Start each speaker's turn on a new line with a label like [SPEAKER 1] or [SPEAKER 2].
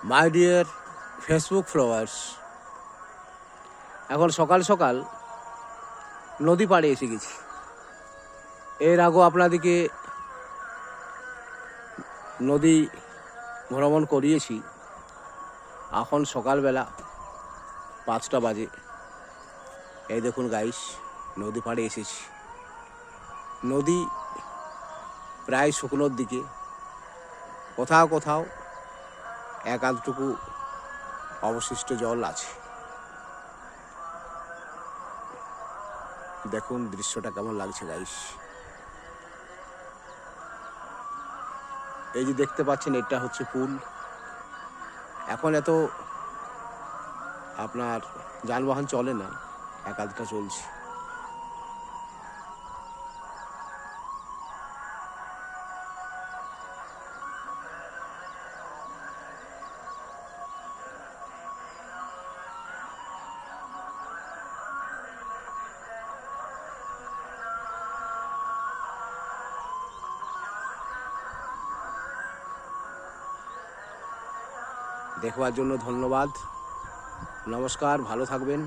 [SPEAKER 1] My dear Facebook followers, এখন সকাল সকাল নদী পাড়ে এসে গেছি। এর আগেও আপনাদেরকে নদী ভ্রমণ করিয়েছি। এখন সকালবেলা 5টা বাজে। এই দেখুন গাইস, নদী পাড়ে এসেছি। নদী প্রায় শুকনোর দিকে, কোথাও কোথাও এক আধটুকু অবশিষ্ট জল আছে। দেখুন দৃশ্যটা কেমন লাগছে গাইস। এই যে দেখতে পাচ্ছেন, এটা হচ্ছে পুল। এখন এত আপনার যানবাহন চলে না, এক আধটা চলছে। দেখবার জন্য ধন্যবাদ। নমস্কার, ভালো থাকবেন।